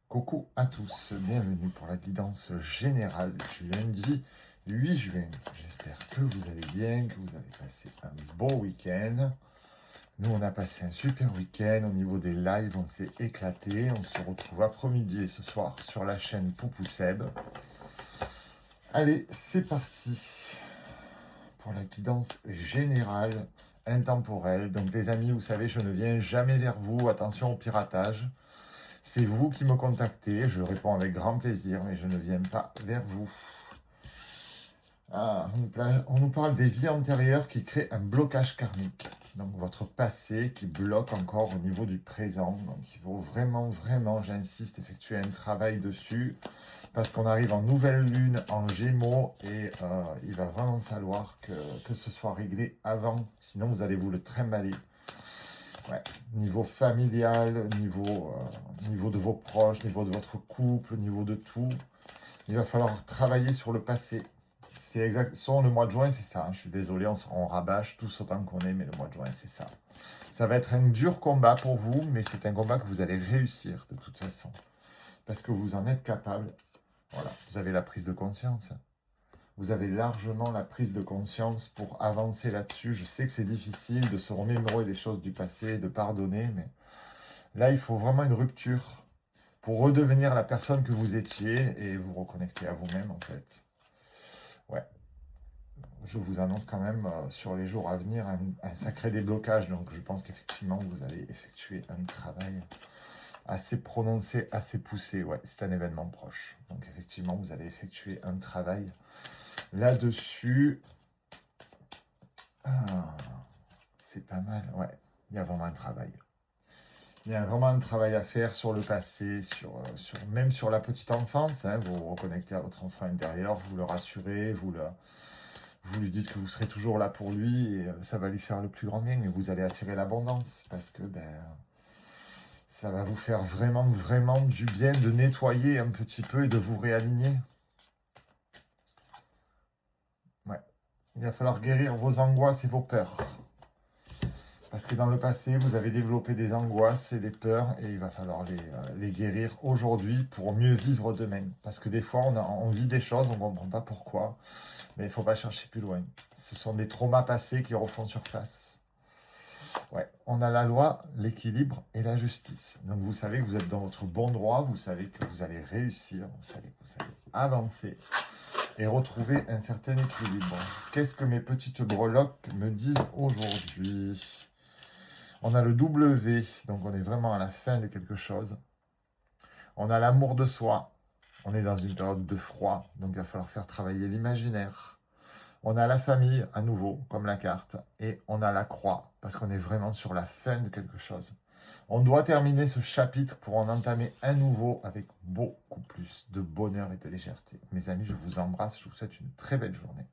Coucou à tous, bienvenue pour la guidance générale du lundi 8 juin. J'espère que vous allez bien, que vous avez passé un bon week-end. Nous, on a passé un super week-end. Au niveau des lives, on s'est éclaté. On se retrouve après-midi et ce soir sur la chaîne Poupou Seb. Allez, c'est parti pour la guidance générale, intemporelle. Donc les amis, vous savez, je ne viens jamais vers vous. Attention au piratage. C'est vous qui me contactez, je réponds avec grand plaisir, mais je ne viens pas vers vous. Ah, on nous parle des vies antérieures qui créent un blocage karmique. Donc votre passé qui bloque encore au niveau du présent. Donc il faut vraiment, j'insiste, effectuer un travail dessus. Parce qu'on arrive en nouvelle lune, en Gémeaux, et il va vraiment falloir que ce soit réglé avant. Sinon vous allez vous le trimballer. Ouais. Niveau familial, niveau de vos proches, niveau de votre couple, niveau de tout, il va falloir travailler sur le passé. C'est exact. Sur le mois de juin, c'est ça. Je suis désolé, on rabâche tous autant qu'on est, mais le mois de juin, c'est ça. Ça va être un dur combat pour vous, mais c'est un combat que vous allez réussir de toute façon. Parce que vous en êtes capable. Voilà, vous avez la prise de conscience. Vous avez largement la prise de conscience pour avancer là-dessus. Je sais que c'est difficile de se remémorer des choses du passé, de pardonner, mais là, il faut vraiment une rupture pour redevenir la personne que vous étiez et vous reconnecter à vous-même, en fait. Ouais. Je vous annonce quand même sur les jours à venir un sacré déblocage. Donc, je pense qu'effectivement, vous allez effectuer un travail assez prononcé, assez poussé. Ouais, c'est un événement proche. Donc, effectivement, vous allez effectuer un travail là-dessus. Ah, c'est pas mal, ouais. Il y a vraiment un travail. Il y a vraiment un travail à faire sur le passé, même sur la petite enfance. Hein, vous vous reconnectez à votre enfant intérieur, vous le rassurez, vous lui dites que vous serez toujours là pour lui et ça va lui faire le plus grand bien. Et vous allez attirer l'abondance parce que ça va vous faire vraiment du bien de nettoyer un petit peu et de vous réaligner. Ouais. Il va falloir guérir vos angoisses et vos peurs. Parce que dans le passé, vous avez développé des angoisses et des peurs et il va falloir les guérir aujourd'hui pour mieux vivre demain. Parce que des fois, on vit des choses, on ne comprend pas pourquoi, mais il ne faut pas chercher plus loin. Ce sont des traumas passés qui refont surface. Ouais, on a la loi, l'équilibre et la justice. Donc vous savez que vous êtes dans votre bon droit, vous savez que vous allez réussir, vous savez que vous allez avancer et retrouver un certain équilibre. Qu'est-ce que mes petites breloques me disent aujourd'hui ? On a le W, donc on est vraiment à la fin de quelque chose. On a l'amour de soi. On est dans une période de froid, donc il va falloir faire travailler l'imaginaire. On a la famille, à nouveau, comme la carte. Et on a la croix, parce qu'on est vraiment sur la fin de quelque chose. On doit terminer ce chapitre pour en entamer un nouveau avec beaucoup plus de bonheur et de légèreté. Mes amis, je vous embrasse, je vous souhaite une très belle journée.